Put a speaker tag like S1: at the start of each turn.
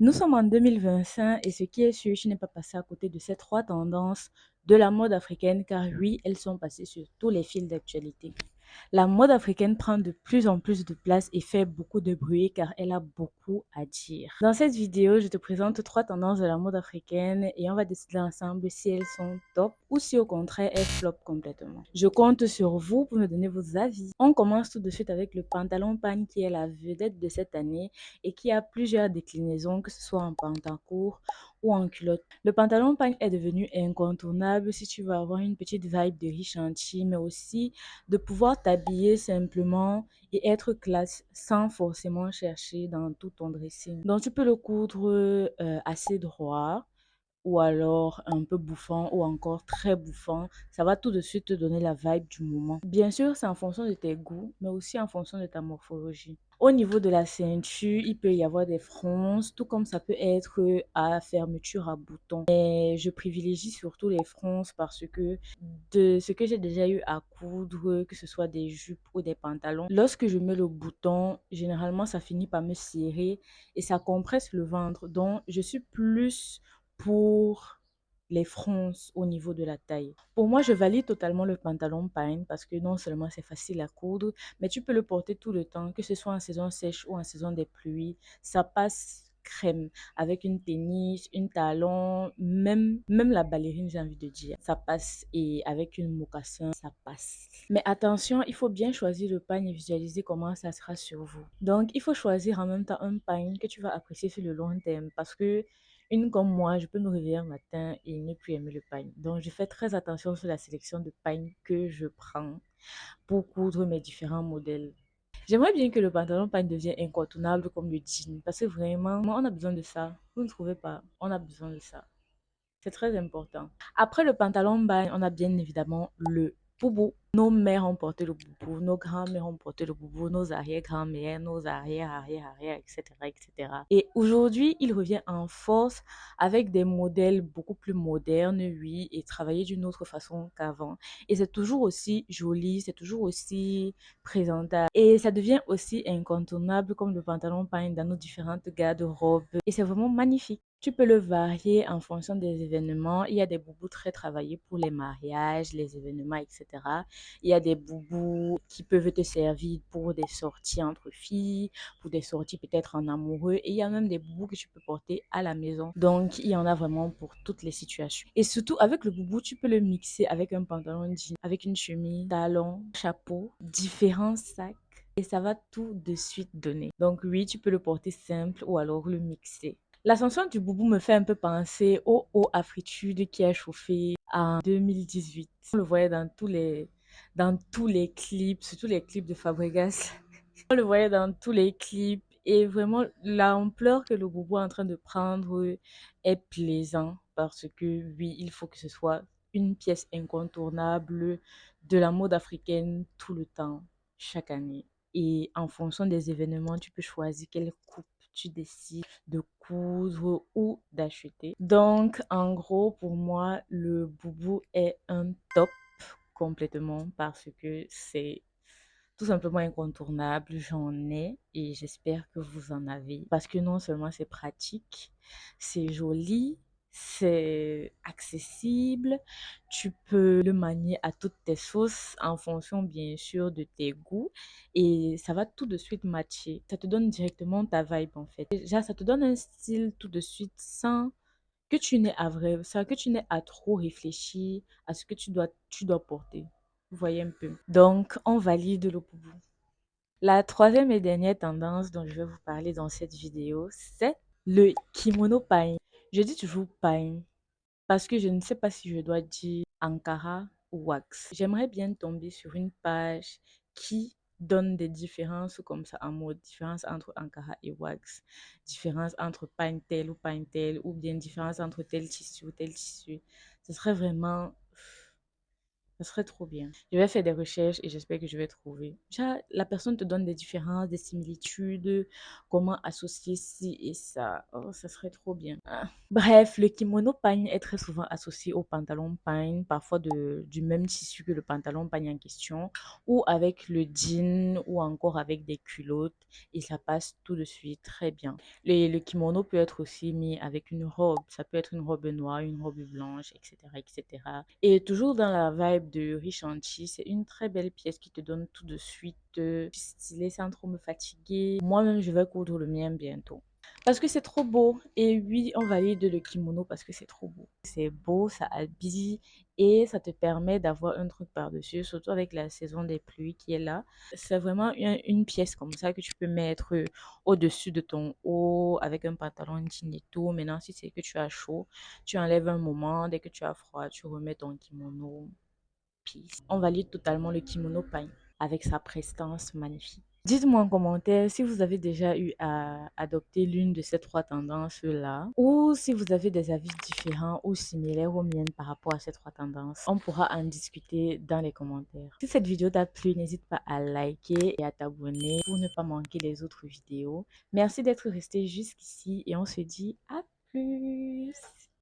S1: Nous sommes en 2025 et ce qui est sûr, je n'ai pas passé à côté de ces trois tendances de la mode africaine car oui, elles sont passées sur tous les fils d'actualité. La mode africaine prend de plus en plus de place et fait beaucoup de bruit car elle a beaucoup à dire. Dans cette vidéo, je te présente trois tendances de la mode africaine et on va décider ensemble si elles sont top ou si au contraire elles flop complètement. Je compte sur vous pour me donner vos avis. On commence tout de suite avec le pantalon pagne qui est la vedette de cette année et qui a plusieurs déclinaisons, que ce soit en pantalon court ou en culotte. Le pantalon pagne est devenu incontournable si tu veux avoir une petite vibe de riche anti, mais aussi de pouvoir t'habiller simplement et être classe sans forcément chercher dans tout ton dressing. Donc tu peux le coudre assez droit ou alors un peu bouffant ou encore très bouffant. Ça va tout de suite te donner la vibe du moment. Bien sûr, c'est en fonction de tes goûts, mais aussi en fonction de ta morphologie. Au niveau de la ceinture, il peut y avoir des fronces, tout comme ça peut être à fermeture à boutons. Mais je privilégie surtout les fronces parce que de ce que j'ai déjà eu à coudre, que ce soit des jupes ou des pantalons, lorsque je mets le bouton, généralement ça finit par me serrer et ça compresse le ventre. Donc je suis plus pour les fronces au niveau de la taille. Pour moi, je valide totalement le pantalon pagne parce que non seulement c'est facile à coudre, mais tu peux le porter tout le temps, que ce soit en saison sèche ou en saison des pluies. Ça passe crème avec une tennis, une talon, même la ballerine, j'ai envie de dire. Ça passe et avec une mocassin, ça passe. Mais attention, il faut bien choisir le pagne et visualiser comment ça sera sur vous. Donc, il faut choisir en même temps un pagne que tu vas apprécier sur le long terme parce que une comme moi, je peux me réveiller un matin et ne plus aimer le pagne. Donc, je fais très attention sur la sélection de pagne que je prends pour coudre mes différents modèles. J'aimerais bien que le pantalon pagne devienne incontournable comme le jean parce que vraiment, on a besoin de ça. Vous ne trouvez pas? On a besoin de ça. C'est très important. Après le pantalon pagne, on a bien évidemment le boubou. Nos mères ont porté le boubou, nos grands-mères ont porté le boubou, nos arrière-grand-mères, nos arrière-arrière-arrière, etc., etc. Et aujourd'hui, il revient en force avec des modèles beaucoup plus modernes, oui, et travaillés d'une autre façon qu'avant. Et c'est toujours aussi joli, c'est toujours aussi présentable. Et ça devient aussi incontournable comme le pantalon pagne dans nos différentes garde-robes. Et c'est vraiment magnifique. Tu peux le varier en fonction des événements. Il y a des boubous très travaillés pour les mariages, les événements, etc. Il y a des boubous qui peuvent te servir pour des sorties entre filles, pour des sorties peut-être en amoureux. Et il y a même des boubous que tu peux porter à la maison. Donc, il y en a vraiment pour toutes les situations. Et surtout, avec le boubou, tu peux le mixer avec un pantalon jean, avec une chemise, talon, chapeau, différents sacs. Et ça va tout de suite donner. Donc oui, tu peux le porter simple ou alors le mixer. L'ascension du boubou me fait un peu penser au haut à fritude qui a chauffé en 2018. On le voyait dans tous les clips, surtout les clips de Fabregas. On le voyait dans tous les clips et vraiment l'ampleur que le boubou est en train de prendre est plaisant parce que oui, il faut que ce soit une pièce incontournable de la mode africaine tout le temps, chaque année. Et en fonction des événements, tu peux choisir quelle coupe tu décides de coudre ou d'acheter. Donc, en gros, pour moi, le boubou est un top complètement parce que c'est tout simplement incontournable. J'en ai et j'espère que vous en avez. Parce que non seulement c'est pratique, c'est joli, c'est accessible. Tu peux le manier à toutes tes sauces en fonction bien sûr de tes goûts et ça va tout de suite matcher. Ça te donne directement ta vibe en fait. Déjà, ça te donne un style tout de suite sans que tu n'aies à vrai, ça, que tu n'aies à trop réfléchir à ce que tu dois porter. Vous voyez un peu. Donc, on valide le boubou. La troisième et dernière tendance dont je vais vous parler dans cette vidéo, c'est le kimono pain. Je dis toujours pain parce que je ne sais pas si je dois dire Ankara ou wax. J'aimerais bien tomber sur une page qui donne des différences comme ça en mode différence entre Ankara et wax, différence entre pain tel ou pain tel, ou bien différence entre tel tissu ou tel tissu. Ce serait vraiment Ça serait trop bien. Je vais faire des recherches et j'espère que je vais trouver. Déjà, la personne te donne des différences, des similitudes, comment associer ci et ça. Oh, ça serait trop bien. Ah. Bref, le kimono pagne est très souvent associé au pantalon pagne, parfois du même tissu que le pantalon pagne en question, ou avec le jean, ou encore avec des culottes, et ça passe tout de suite très bien. Le kimono peut être aussi mis avec une robe. Ça peut être une robe noire, une robe blanche, etc., etc. Et toujours dans la vibe de riche anti, c'est une très belle pièce qui te donne tout de suite stylé sans trop me fatiguer. Moi-même, je vais coudre le mien bientôt. Parce que c'est trop beau. Et oui, on valide le kimono parce que c'est trop beau. C'est beau, ça habille et ça te permet d'avoir un truc par-dessus, surtout avec la saison des pluies qui est là. C'est vraiment une pièce comme ça que tu peux mettre au-dessus de ton haut avec un pantalon jean et tout. Maintenant, si c'est que tu as chaud, tu enlèves un moment. Dès que tu as froid, tu remets ton kimono. Peace. On valide totalement le kimono pagne avec sa prestance magnifique. Dites-moi en commentaire si vous avez déjà eu à adopter l'une de ces trois tendances-là ou si vous avez des avis différents ou similaires aux miennes par rapport à ces trois tendances. On pourra en discuter dans les commentaires. Si cette vidéo t'a plu, n'hésite pas à liker et à t'abonner pour ne pas manquer les autres vidéos. Merci d'être resté jusqu'ici et on se dit à plus.